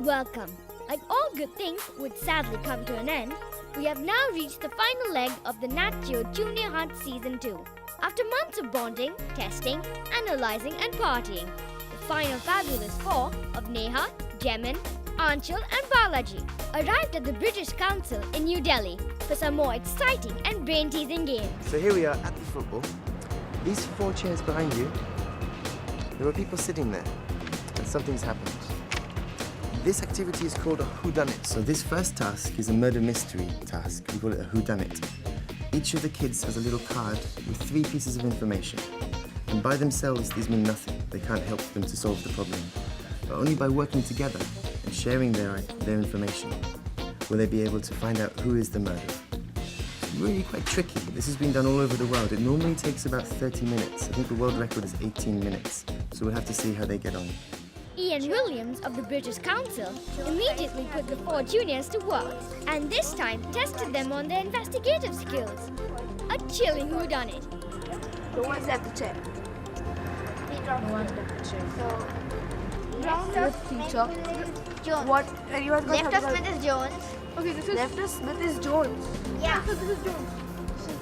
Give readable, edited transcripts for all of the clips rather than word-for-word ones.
welcome. Like all good things would sadly come to an end, we have now reached the final leg of the Nat Geo Junior Hunt Season 2. After months of bonding, testing, analysing and partying, the final fabulous four of Neha, Jemin, Anshul and Balaji arrived at the British Council in New Delhi for some more exciting and brain-teasing games. So here we are at the football. These 4 chairs behind you, there were people sitting there and something's happened. This activity is called a Whodunit. So this first task is a murder mystery task. We call it a Whodunit. Each of the kids has a little card with 3 pieces of information. And by themselves, these mean nothing. They can't help them to solve the problem. But only by working together and sharing their information will they be able to find out who is the murderer. It's really quite tricky. This has been done all over the world. It normally takes about 30 minutes. I think the world record is 18 minutes. So we'll have to see how they get on. Ian Williams of the British Council immediately put the 4 juniors to work and this time tested them on their investigative skills. A chilling whodunit. No one's left the chair. No one's left the chair. Left teacher. Jones. What? Anyone got Left of Smith is Jones. Okay, this is left of Smith is Jones. Yeah. So this is Jones.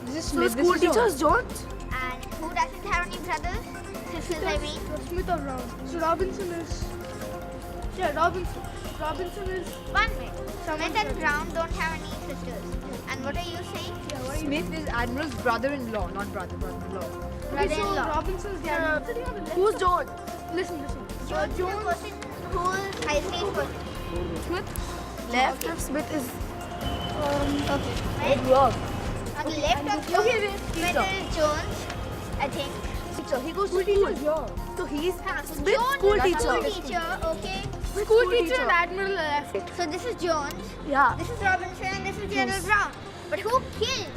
This is So Smith. the school teacher is Jones. And who doesn't have any brothers? Sisters, I mean. Smith or Brown. So Robinson is. Yeah, Robinson. Robinson is. 1 minute. Smith and Brown don't have any sisters. And what are you saying? Smith is Admiral's brother-in-law, not brother-in-law. Okay, so Brother-in-law. Robinson's there. Who's Jones? Listen. Jones is the person who's high stage person. Smith. Left of Smith is. Okay. Right? Wrong. On the left of Jones, Okay, wait. Smith is Jones, I think. Teacher. He goes to school. So he's Smith Jones school is teacher. school teacher, okay? School teacher and Admiral left. So this is Jones, Yeah. this is Robinson, and this is General Brown. But who killed?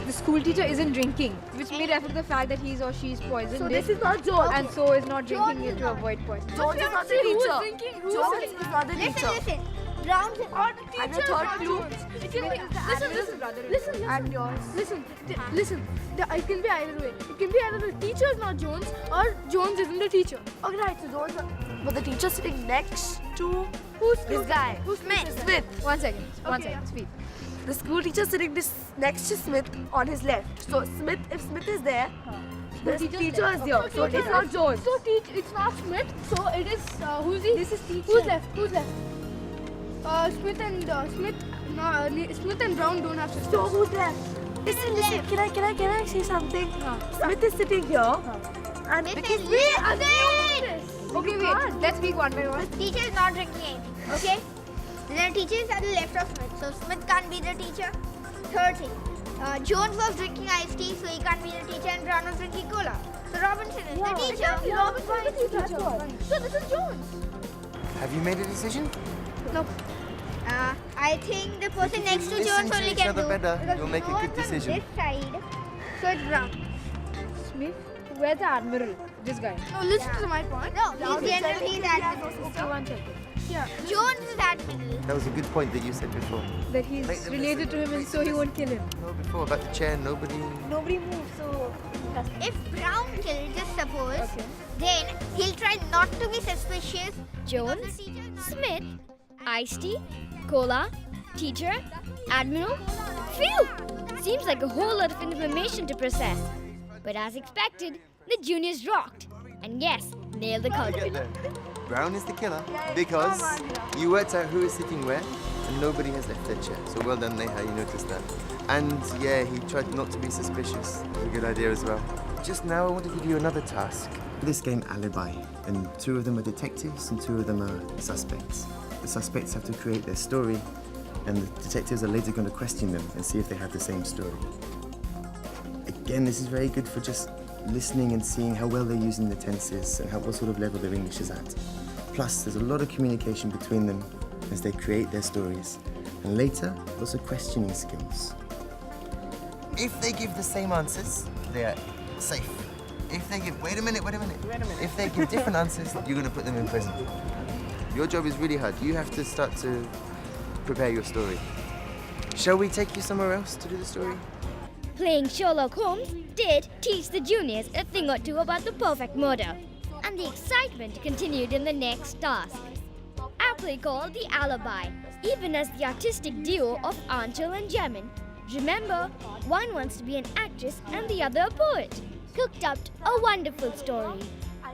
The school teacher isn't drinking, which may reflect the fact that he's or she is poisoned. So this is not Jones. and so is not drinking Jones it is to not. avoid poisoning. Jones is not the teacher. Jones is not the teacher. Listen. Brown's in And the third clue. And yours. Listen. It can be either way. It can be either the teacher is not Jones or Jones isn't the teacher. Okay, right. So Jones. But the teacher sitting next to this guy. Who's Smith? Smith. 1 second. One Okay, second. Speak. The school teacher sitting next to Smith on his left. So Smith, if Smith is there, the teacher is there. So it's not Jones. So it's not Smith. So it is who's he? This is teacher. Who's left? Smith and Brown don't have sisters. So who's left? Listen. Can I say something? Smith is sitting here, and Smith because is we left. assumed this. Okay, wait. Let's speak one by one. Teacher is not drinking anything, okay? The teacher is at the left of Smith, so Smith can't be the teacher. Third thing, Jones was drinking iced tea, so he can't be the teacher, and Brown was drinking cola. So Robinson is the teacher. Exactly. Robinson is the teacher. So this is Jones. Have you made a decision? No. I think the person next to Listen Jones to only each can other do. better, because you'll make a Jones good on decision. this side, so it's Brown. Smith? Where's the Admiral? This guy. No, listen to my point. No, he's general, he's admiral. Okay, 1 second. Yeah. Jones is admiral. That was a good point that you said before. That he's Wait, related to him and so he won't kill him. No, before about the chair, nobody. Nobody moves, so. If Brown killed, just suppose, then he'll try not to be suspicious. Jones, because the teacher is not- Smith, iced tea, cola, teacher, admiral. Phew! Seems like a whole lot of information to process. But as expected, the juniors rocked. And yes, nailed the Get culprit. there. Brown is the killer because you worked out who is sitting where and nobody has left their chair. So well done, Neha, you noticed that. And yeah, he tried not to be suspicious. It was a good idea as well. Just now I want to give you another task. This game, Alibi, and 2 of them are detectives and 2 of them are suspects. The suspects have to create their story and the detectives are later going to question them and see if they have the same story. Again, this is very good for just listening and seeing how well they're using the tenses and what sort of level their English is at. Plus, there's a lot of communication between them as they create their stories. And later, also questioning skills. If they give the same answers, they are safe. If they give, wait a minute. If they give different answers, you're going to put them in prison. Your job is really hard. You have to start to prepare your story. Shall we take you somewhere else to do the story? Playing Sherlock Holmes did teach the juniors a thing or two about the perfect murder. And the excitement continued in the next task. play called The Alibi, even as the artistic duo of Anchal and Jamin. Remember, one wants to be an actress and the other a poet. Cooked up a wonderful story.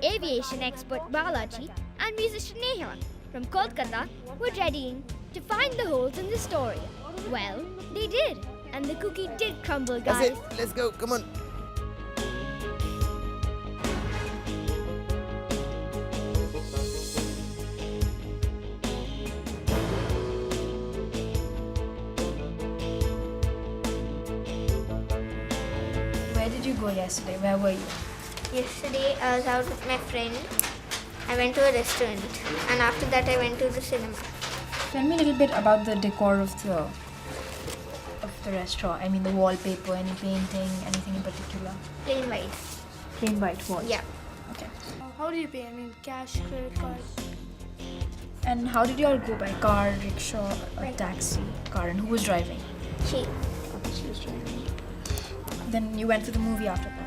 Aviation expert Balaji and musician Neha from Kolkata were readying to find the holes in the story. Well, they did, and the cookie did crumble, guys. That's it. Let's go. Come on. Where did you go yesterday? Where were you? Yesterday I was out with my friend. I went to a restaurant and after that I went to the cinema. Tell me a little bit about the decor of the restaurant. I mean, the wallpaper, any painting, anything in particular? Plain white. Plain white walls. Yeah. Okay. How do you pay? I mean, cash, credit card. And how did you all go? By car, rickshaw, or By taxi? Car. And who was driving? She. She was driving. Then you went to the movie after that.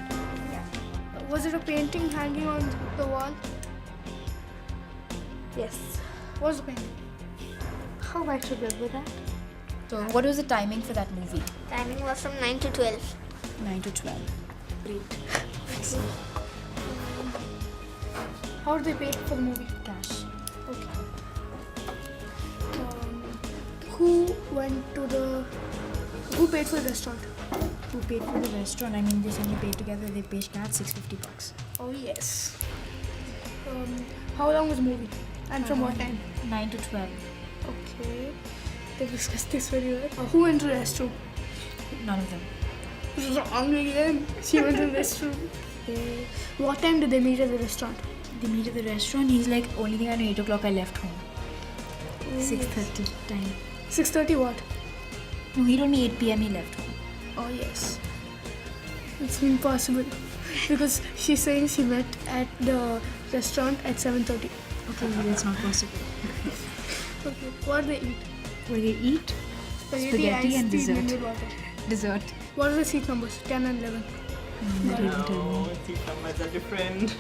Was it a painting hanging on the wall? Yes. What was the painting? How I should remember that? So, what was the timing for that movie? Timing was from 9 to 12. 9 to 12. Great. How did they pay for the movie? Cash. Okay. Who paid for the restaurant? Who paid for the restaurant? I mean, they said you paid together. They paid cash $650. Oh yes. How long was the movie? And from what time? 9 to 12. Okay. They discussed this very well. Who went to the restroom? None of them. Wrong again. She went to the restroom. Okay. What time did they meet at the restaurant? They meet at the restaurant. He's like, only thing I know, 8 o'clock I left home. 6:30 time. 6:30 what? No, he told me 8 p.m. he left home. Oh yes. It's impossible. Because she's saying she met at the restaurant at 7:30. Okay, that's not possible. Okay. What did they eat? What did they eat? Spaghetti and iced tea, dessert. mineral water. Dessert. What are the seat numbers? 10 and 11. They didn't tell me. Seat numbers are different.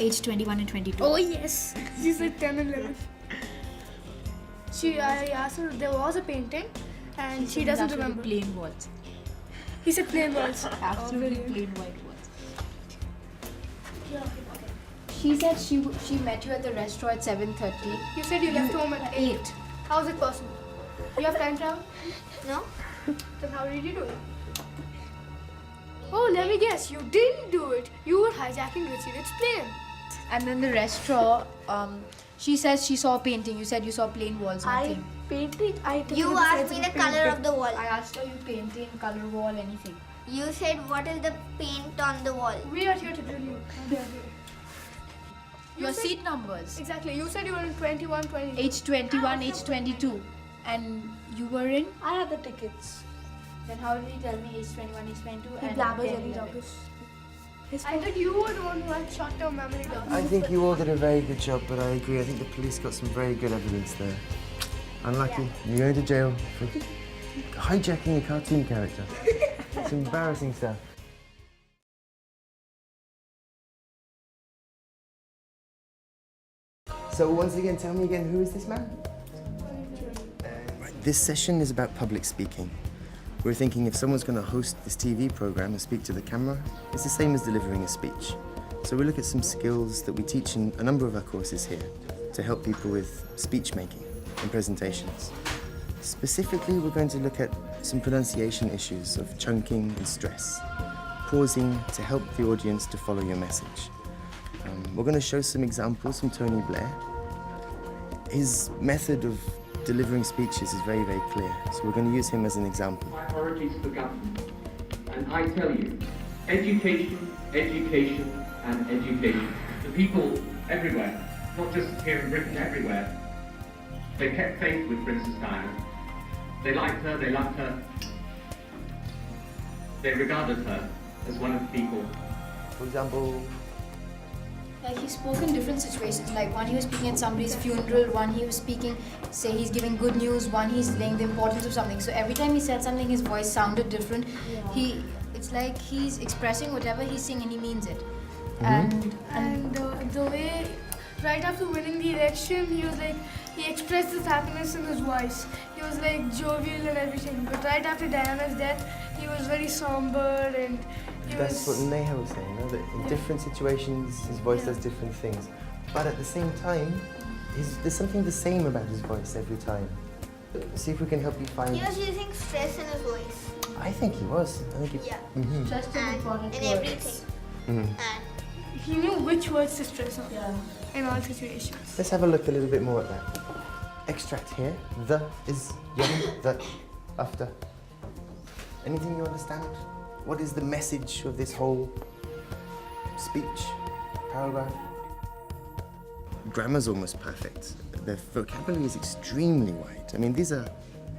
Age 21 and 22. Oh yes. She said 10 and 11. I asked her if there was a painting and she doesn't remember. Plain walls. He said plain walls. Absolutely plain white walls. She said she met you at the restaurant at 7:30. You said you left home at 8. How is it possible? You have time travel? No? Then how did you do it? Oh, let me guess. You didn't do it. You were hijacking Richie. Explain. And then the restaurant, she says she saw a painting. You said you saw plain walls. Nothing. You asked me the color of the wall. I asked her you painting, color wall, anything. You said what is the paint on the wall. We are here to drill you. Your seat numbers. Exactly. You said you were in 21, 22. Age 21, age 22. And you were in? I had the tickets. Then how did he tell me age 21, age 22? He and blabbers 10, and he 11? joggers. I thought you were the one who had short-term memory loss. I think you all did a very good job, but I agree. I think the police got some very good evidence there. Unlucky. You're going to jail for hijacking a cartoon character. It's embarrassing stuff. So once again, tell me again, who is this man? Right, this session is about public speaking. We're thinking if someone's going to host this TV program and speak to the camera, it's the same as delivering a speech. So we look at some skills that we teach in a number of our courses here to help people with speech making and presentations. Specifically, we're going to look at some pronunciation issues of chunking and stress, pausing to help the audience to follow your message. We're going to show some examples from Tony Blair. His method of delivering speeches is very, very clear, so we're going to use him as an example. Priorities for government. And I tell you, education, education, and education. The people everywhere, not just here in Britain, everywhere, they kept faith with Princess Diana. They liked her, they loved her. They regarded her as one of the people. For example, Like he spoke in different situations. Like one he was speaking at somebody's funeral, one he was speaking, say he's giving good news, one he's laying the importance of something. So every time he said something, his voice sounded different. It's like he's expressing whatever he's saying and he means it. And the way right after winning the election, he expressed his happiness in his voice. He was like jovial and everything. But right after Diana's death, he was very somber and That's what Neha was saying, no? That in different situations, his voice does different things. But at the same time, there's something the same about his voice every time. See if we can help you find... He was using stress in his voice. I think he was. I think Yeah. Stress is important In words. everything. Mhm. And he knew which words to stress on Yeah. in all situations. Let's have a look a little bit more at that. Extract here. The is young, the, after. Anything you understand? What is the message of this whole speech, paragraph? Grammar's almost perfect. Their vocabulary is extremely wide. I mean, these are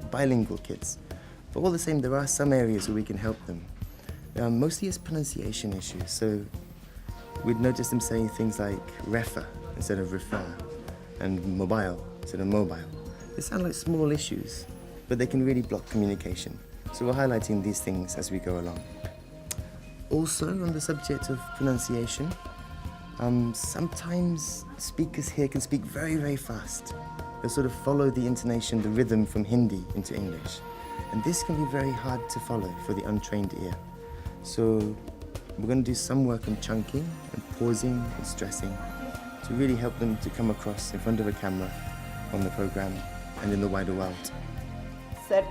bilingual kids. But all the same, there are some areas where we can help them. Mostly it's pronunciation issues. So we'd notice them saying things like refer instead of refer, and mobile instead of mobile. They sound like small issues, but they can really block communication. So we're highlighting these things as we go along. Also, on the subject of pronunciation, sometimes speakers here can speak very, very fast. They'll sort of follow the intonation, the rhythm from Hindi into English. And this can be very hard to follow for the untrained ear. So we're going to do some work on chunking and pausing and stressing to really help them to come across in front of a camera on the program and in the wider world. Said,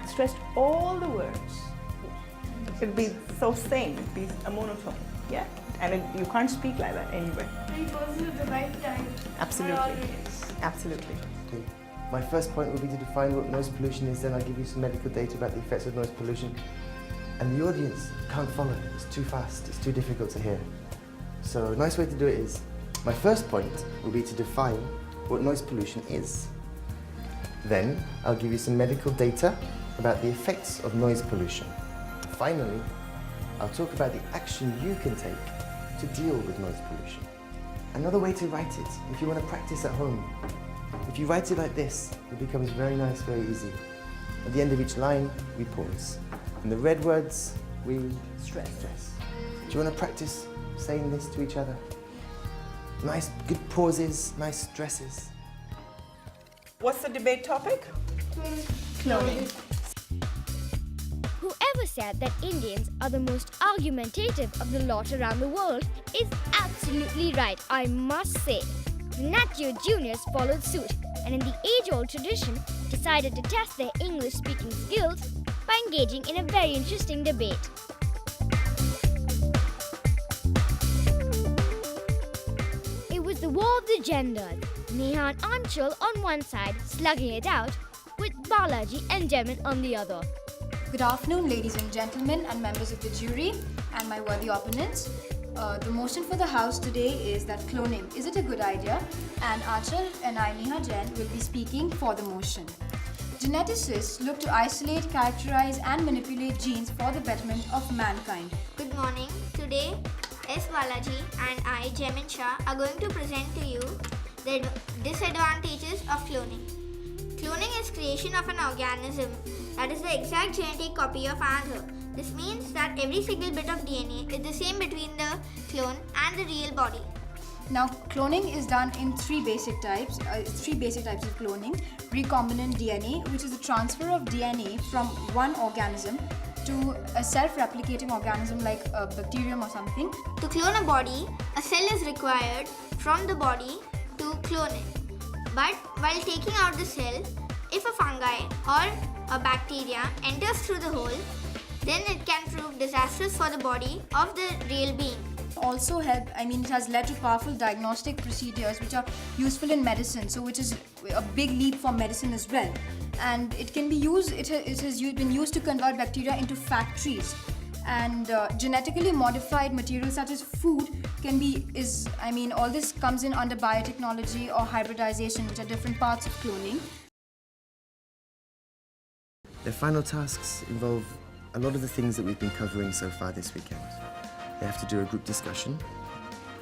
stressed all the words. It'd be so same, it'd be a monotone, yeah? And you can't speak like that anywhere. He was at the right time. Absolutely. Absolutely. Okay. My first point will be to define what noise pollution is, then I'll give you some medical data about the effects of noise pollution. And the audience can't follow, it's too fast, it's too difficult to hear. So a nice way to do it is, my first point will be to define what noise pollution is. Then I'll give you some medical data about the effects of noise pollution. Finally, I'll talk about the action you can take to deal with noise pollution. Another way to write it, if you want to practice at home, if you write it like this, it becomes very nice, very easy. At the end of each line, we pause. And the red words, we stress. Do you want to practice saying this to each other? Nice, good pauses, nice stresses. What's the debate topic? Cloning. Whoever said that Indians are the most argumentative of the lot around the world is absolutely right, I must say. The Nat Geo Juniors followed suit and in the age-old tradition decided to test their English-speaking skills by engaging in a very interesting debate. It was the war of the genders, Neha and Anshul on one side slugging it out, with Balaji and Jemin on the other. Good afternoon, ladies and gentlemen, and members of the jury, and my worthy opponents. The motion for the House today is that cloning, is it a good idea? And Achal and I, Neha Jain, will be speaking for the motion. Geneticists look to isolate, characterize, and manipulate genes for the betterment of mankind. good morning. Today, S. Balaji and I, Jemin Shah, are going to present to you the disadvantages of cloning. Cloning is creation of an organism that is the exact genetic copy of another. This means that every single bit of DNA is the same between the clone and the real body. Now, cloning is done in three basic types of cloning. Recombinant DNA, which is the transfer of DNA from one organism to a self-replicating organism like a bacterium or something. To clone a body, a cell is required from the body to clone it. But while taking out the cell, if a fungi or a bacteria enters through the hole, then it can prove disastrous for the body of the real being. Also it has led to powerful diagnostic procedures which are useful in medicine, so which is a big leap for medicine as well. And it can be used, it has been used to convert bacteria into factories. And genetically modified materials such as food all this comes in under biotechnology or hybridization, which are different parts of cloning. Their final tasks involve a lot of the things that we've been covering so far this weekend. They have to do a group discussion,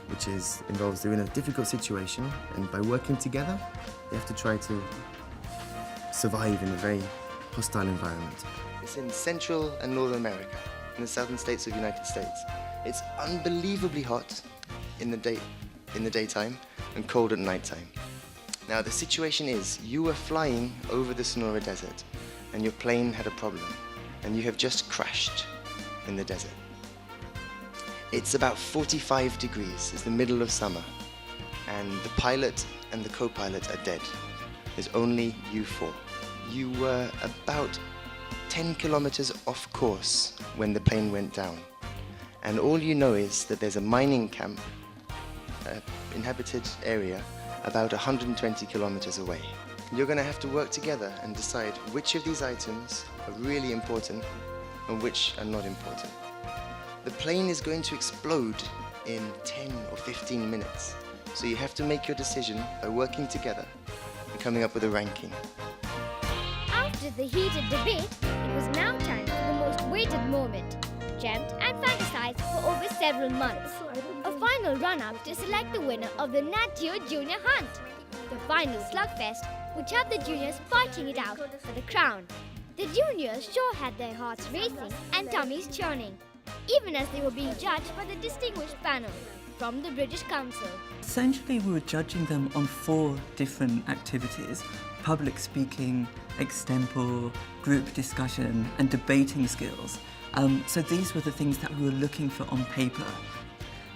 which involves they're in a difficult situation, and by working together, they have to try to survive in a very hostile environment. It's in Central and Northern America, in the southern states of the United States. It's unbelievably hot in the daytime, and cold at night time. Now the situation is, you were flying over the Sonora Desert and your plane had a problem and you have just crashed in the desert. It's about 45 degrees, it's the middle of summer, and the pilot and the co-pilot are dead. There's only you four. You were about 10 kilometers off course when the plane went down. And all you know is that there's a mining camp, inhabited area, about 120 kilometers away. You're going to have to work together and decide which of these items are really important and which are not important. The plane is going to explode in 10 or 15 minutes, so you have to make your decision by working together and coming up with a ranking. After the heated debate, it was now time for the most waited moment, dreamt and fantasized for over several months. A final run-up to select the winner of the Nat Geo Junior Hunt, the final slugfest, which had the juniors fighting it out for the crown. The juniors sure had their hearts racing and tummies churning, even as they were being judged by the distinguished panel from the British Council. Essentially, we were judging them on 4 different activities: public speaking, extempore, group discussion, and debating skills. So these were the things that we were looking for on paper.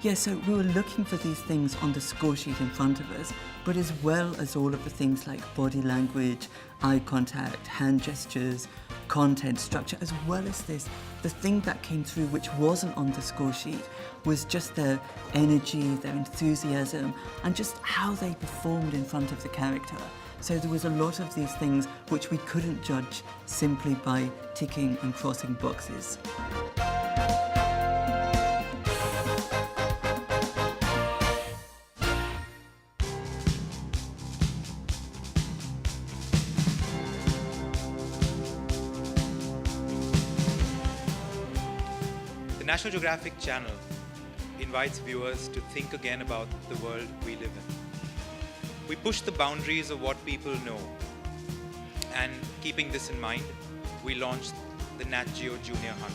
Yeah, so we were looking for these things on the score sheet in front of us, but as well as all of the things like body language, eye contact, hand gestures, content, structure, as well as this, the thing that came through which wasn't on the score sheet was just their energy, their enthusiasm, and just how they performed in front of the character. So there was a lot of these things which we couldn't judge simply by ticking and crossing boxes. The National Geographic Channel invites viewers to think again about the world we live in. We push the boundaries of what people know, and keeping this in mind, we launched the Nat Geo Junior Hunt,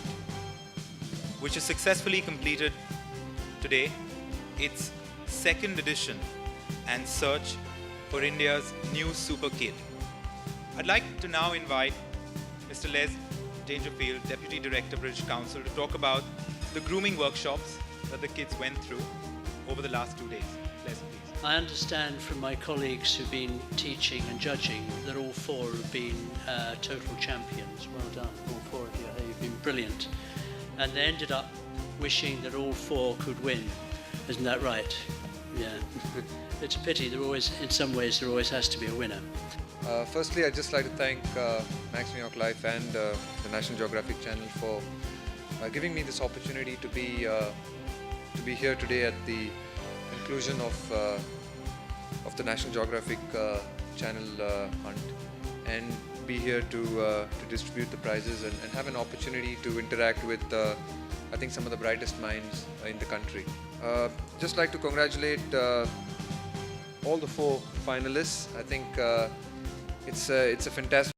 which is successfully completed today, its 2nd edition and search for India's new super kid. I'd like to now invite Mr. Les Dangerfield, Deputy Director, British Council, to talk about the grooming workshops that the kids went through over the last 2 days. Les, please. I understand from my colleagues who've been teaching and judging that all 4 have been total champions. Well done, all 4 of you. You've been brilliant. And they ended up wishing that all 4 could win. Isn't that right? Yeah. It's a pity. In some ways, there always has to be a winner. Firstly, I'd just like to thank Max New York Life and the National Geographic Channel for giving me this opportunity to be here today at the conclusion of the National Geographic Channel hunt, and be here to distribute the prizes and have an opportunity to interact with I think some of the brightest minds in the country. Just like to congratulate all the 4 finalists. I think it's a fantastic